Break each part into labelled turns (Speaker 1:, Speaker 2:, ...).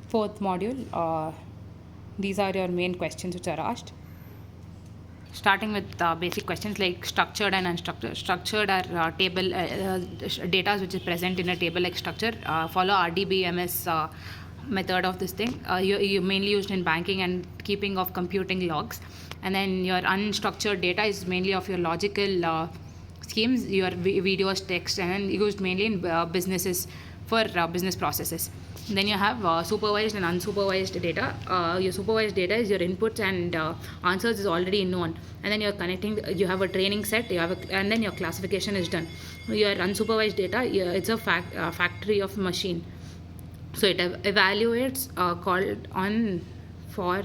Speaker 1: fourth module, these are your main questions which are asked. Starting with basic questions like structured and unstructured. Structured are data which is present in a table like structure. Follow RDBMS method of this thing. You mainly used in banking and keeping of computing logs. And then your unstructured data is mainly of your logical schemes, your videos, text, and then used mainly in businesses for business processes. Then you have supervised and unsupervised data. Your supervised data is your inputs and answers is already known, and then you're connecting. You have a training set. And then your classification is done. Your unsupervised data, it's a factory of machine. So it evaluates called on for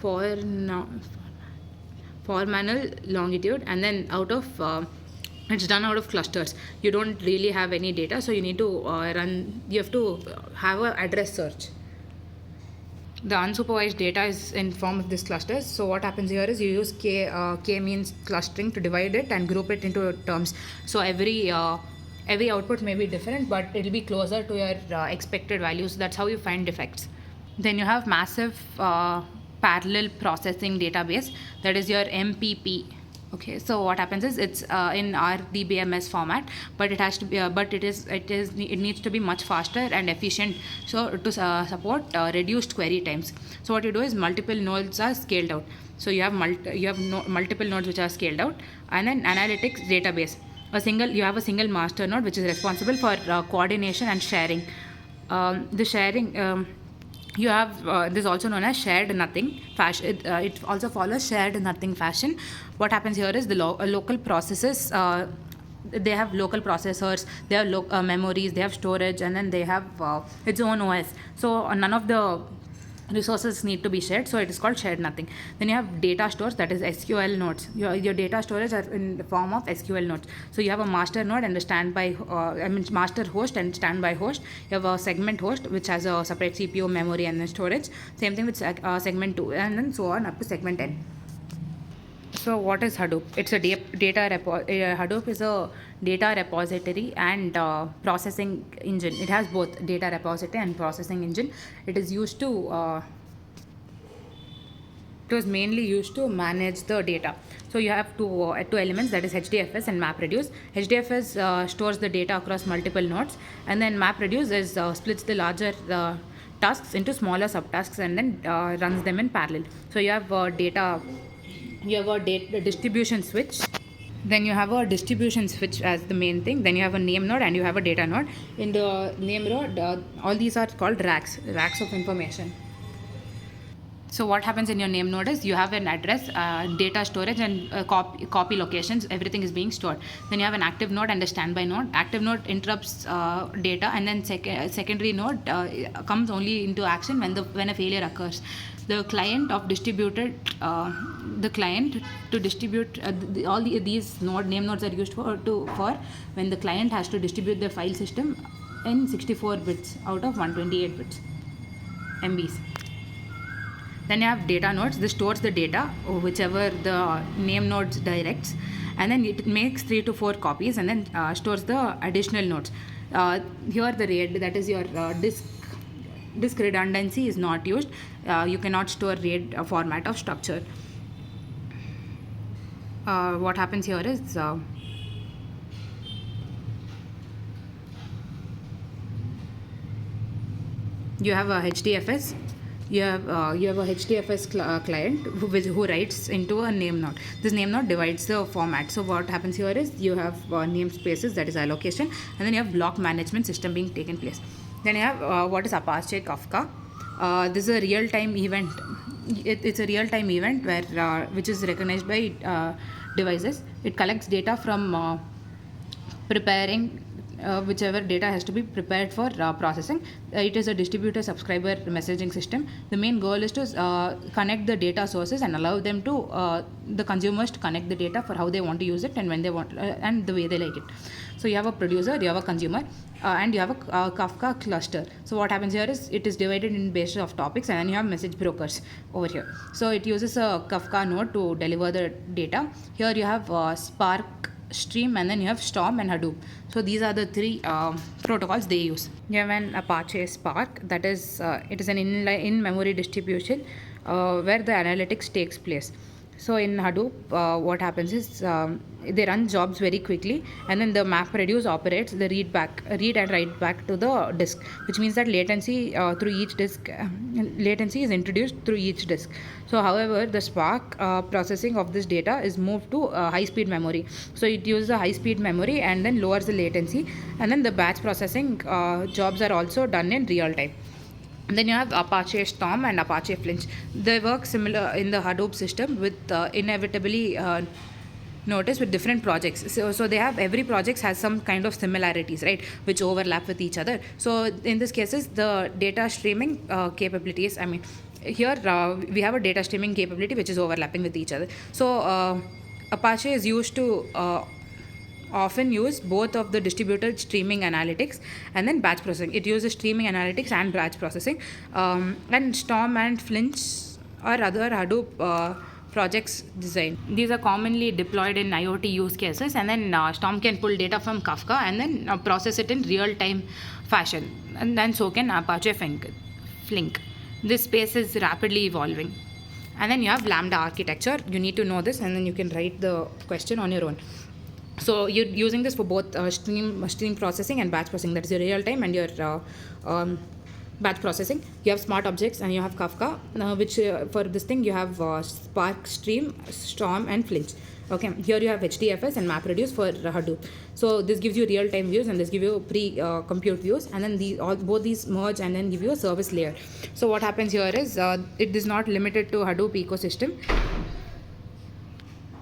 Speaker 1: no, for manual longitude, and then out of it's done out of clusters. You don't really have any data, so you need to you have to have an address search. The unsupervised data is in form of these clusters. So what happens here is you use k means clustering to divide it and group it into terms. So every output may be different, but it will be closer to your expected values. That's how you find defects. Then you have massive parallel processing database, that is your MPP. Okay, so what happens is it's in RDBMS format, but it has to be, it needs to be much faster and efficient. So to support reduced query times. So what you do is multiple nodes are scaled out. So you have multiple nodes which are scaled out, and then analytics database. You have a single master node which is responsible for coordination and sharing. The sharing. You have this is also known as shared nothing fashion. It also follows shared nothing fashion. What happens here is the local processes. They have local processors, they have memories, they have storage, and then they have its own OS. So none of the resources need to be shared, so it is called shared nothing. Then you have data stores, that is SQL nodes. Your data storage are in the form of SQL nodes. So you have a master node and a standby master host and standby host. You have a segment host which has a separate CPU, memory, and then storage. Same thing with segment 2, and then so on up to segment n. So what is Hadoop? It's a Hadoop is a data repository and processing engine. It has both data repository and processing engine. It is used to it was mainly used to manage the data. So you have two elements, that is HDFS and MapReduce. HDFS stores the data across multiple nodes, and then MapReduce splits the larger tasks into smaller subtasks and then runs them in parallel. So you have a distribution switch. Then you have a distribution switch as the main thing. Then you have a name node and you have a data node. In the name node, all these are called racks of information. So what happens in your name node is you have an address, data storage, and copy locations. Everything is being stored. Then you have an active node and a standby node. Active node interrupts data, and then secondary node comes only into action when a failure occurs. The client of distributed the client to distribute these name nodes are used for when the client has to distribute the file system in 64 bits out of 128 bits MBs. Then you have data nodes. This stores the data, whichever the name nodes directs, and then it makes 3 to 4 copies and then stores the additional nodes. Here the RAID, that is your disk redundancy, is not used. You cannot store RAID format of structure. What happens here is you have a HDFS. You have a HDFS client who writes into a name node. This name node divides the format. So what happens here is you have namespaces, that is allocation, and then you have block management system being taken place. Then you have what is Apache Kafka. This is a real-time event. It's a real-time event where which is recognized by devices. It collects data from preparing whichever data has to be prepared for processing. It is a distributed subscriber messaging system. The main goal is to connect the data sources and allow them to the consumers to connect the data for how they want to use it and when they want and the way they like it. So you have a producer, you have a consumer, and you have a Kafka cluster. So what happens here is it is divided in basis of topics, and then you have message brokers over here. So it uses a Kafka node to deliver the data. Here you have Spark Stream, and then you have Storm and Hadoop. So these are the three protocols they use. You have an Apache Spark, that is it is an in-memory distribution where the analytics takes place. So in Hadoop, what happens is they run jobs very quickly, and then the MapReduce operates the read and write back to the disk, which means that latency through each disk, latency is introduced through each disk. So, however, the Spark processing of this data is moved to high-speed memory. So it uses a high-speed memory and then lowers the latency, and then the batch processing jobs are also done in real time. And then you have Apache Storm and Apache Flink. They work similar in the Hadoop system with inevitably notice with different projects. So they have, every project has some kind of similarities, right, which overlap with each other. So in this cases, the data streaming capabilities, I mean, here we have a data streaming capability which is overlapping with each other. So Apache is used to often use both of the distributed streaming analytics and then batch processing. It uses streaming analytics and batch processing. And Storm and Flinch or other Hadoop projects design. These are commonly deployed in IoT use cases, and then Storm can pull data from Kafka and then process it in real-time fashion. And then so can Apache Flink. This space is rapidly evolving. And then you have Lambda architecture. You need to know this, and then you can write the question on your own. So you're using this for both stream processing and batch processing. That is your real time and your batch processing. You have smart objects and you have Kafka, which for this thing you have Spark, Stream, Storm, and Flinch. Okay, here you have HDFS and MapReduce for Hadoop. So this gives you real-time views and this gives you pre-compute views, and then both these merge and then give you a service layer. So what happens here is it is not limited to Hadoop ecosystem.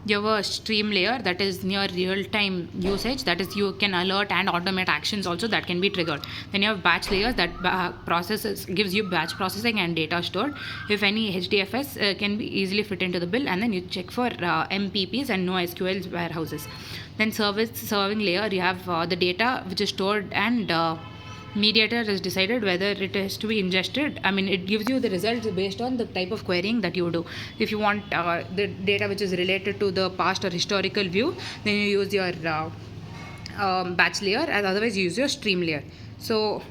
Speaker 1: You have a stream layer that is near real-time usage, that is you can alert and automate actions also that can be triggered. Then you have batch layers that gives you batch processing and data stored. If any HDFS can be easily fit into the bill, and then you check for MPPs and NoSQL warehouses. Then serving layer, you have the data which is stored, and mediator has decided whether it has to be ingested. I mean, it gives you the results based on the type of querying that you do. If you want the data which is related to the past or historical view, then you use your batch layer, and otherwise you use your stream layer. So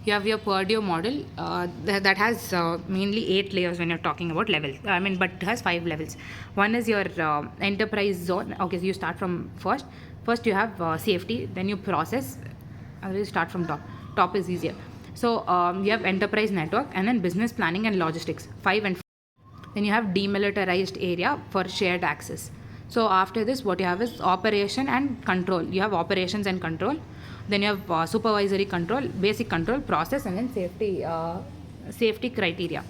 Speaker 1: you have your Purdue model that has mainly 8 layers when you're talking about levels. I mean, but it has 5 levels. One is your enterprise zone. Okay, so you start from first. First you have safety, then you process. I will start from top. Top is easier. So you have enterprise network, and then business planning and logistics, 5 and 4. Then you have demilitarized area for shared access. So after this, what you have is operation and control. You have operations and control. Then you have supervisory control, basic control, process, and then safety criteria.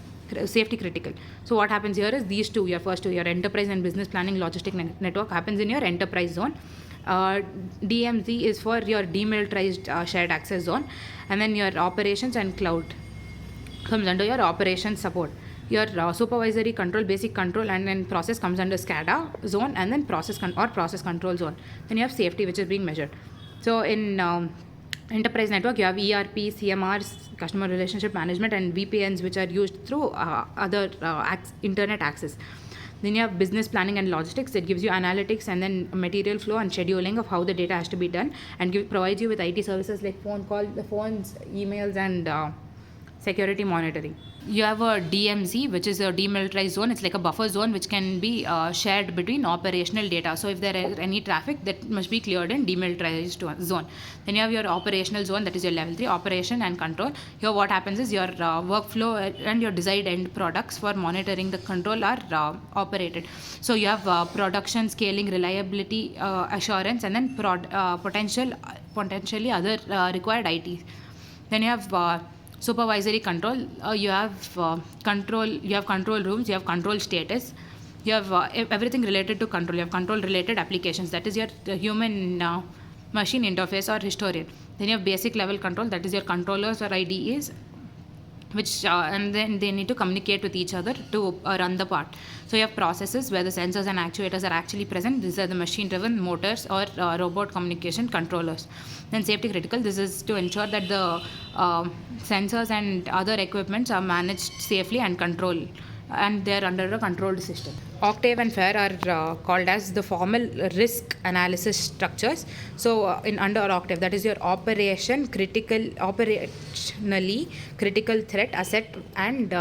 Speaker 1: Safety critical. So what happens here is these two, your first two, your enterprise and business planning logistic network happens in your enterprise zone. DMZ is for your demilitarized shared access zone, and then your operations and cloud comes under your operations support. Your supervisory control, basic control, and then process comes under SCADA zone, and then process control zone. Then you have safety, which is being measured. So in enterprise network, you have ERP, CMRs, customer relationship management, and VPNs, which are used through other internet access. Then you have business planning and logistics that gives you analytics and then material flow and scheduling of how the data has to be done, and provides you with IT services like phones, emails, and security monitoring. You have a DMZ, which is a demilitarized zone. It's like a buffer zone which can be shared between operational data. So if there is any traffic, that must be cleared in demilitarized zone. Then you have your operational zone, that is your level 3, operation and control. Here what happens is your workflow and your desired end products for monitoring the control are operated. So you have production, scaling, reliability, assurance, and then potentially other required IT. Then you have supervisory control. You have control rooms, you have control status, you have everything related to control. You have control related applications, that is your human machine interface or historian. Then you have basic level control, that is your controllers or IDEs, which and then they need to communicate with each other to run the part. So you have processes where the sensors and actuators are actually present. These are the machine driven motors or robot communication controllers. Then safety critical, this is to ensure that the sensors and other equipments are managed safely and controlled and they are under a controlled system. Octave and FAIR are called as the formal risk analysis structures. So in under Octave, that is your operationally critical threat asset and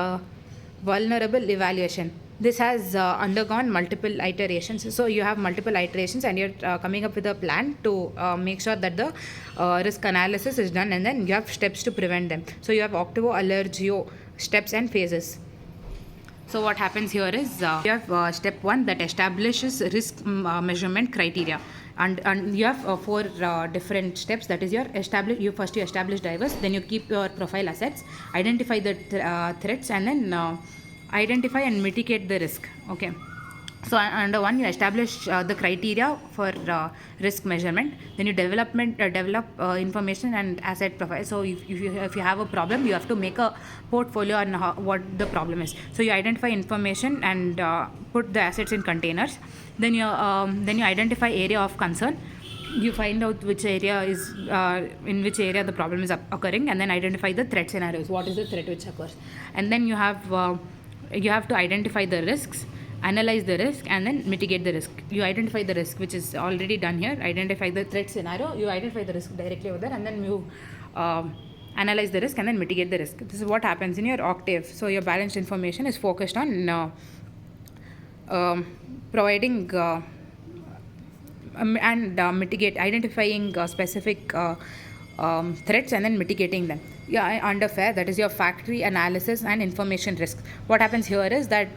Speaker 1: vulnerable evaluation. This has undergone multiple iterations. So you have multiple iterations, and you're coming up with a plan to make sure that the risk analysis is done, and then you have steps to prevent them. So you have Octavo Allergio steps and phases. So what happens here is you have step 1 that establishes risk measurement criteria, and you have 4 different steps. That is your you establish drivers, then you keep your profile assets, identify the threats, and then identify and mitigate the risk. Okay. So under 1 you establish the criteria for risk measurement, then you develop information and asset profile. So if you have a problem, you have to make a portfolio on what the problem is. So you identify information and put the assets in containers. Then you identify area of concern. You find out which area is in which area the problem is occurring, and then identify the threat scenarios. What is the threat which occurs? And then you have to identify the risks, analyze the risk, and then mitigate the risk. You identify the risk, which is already done here. Identify the threat scenario. You identify the risk directly over there, and then you analyze the risk and then mitigate the risk. This is what happens in your Octave. So your balanced information is focused on providing and identifying specific threats and then mitigating them. Yeah, under FAIR, that is your factory analysis and information risk. What happens here is that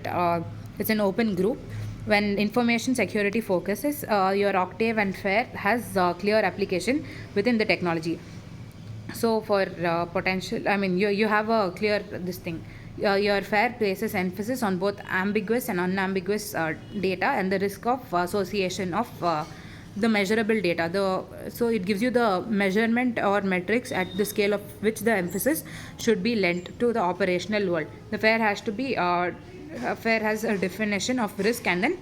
Speaker 1: it's an open group. When information security focuses, your Octave and FAIR has clear application within the technology. So for potential, you have a clear this thing. Your FAIR places emphasis on both ambiguous and unambiguous data and the risk of association of the measurable data. So it gives you the measurement or metrics at the scale of which the emphasis should be lent to the operational world. The FAIR has to be FAIR has a definition of risk and then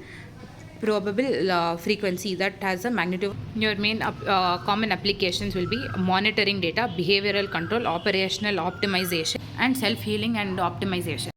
Speaker 1: probable frequency that has a magnitude. Your main common applications will be monitoring data, behavioral control, operational optimization, and self-healing and optimization.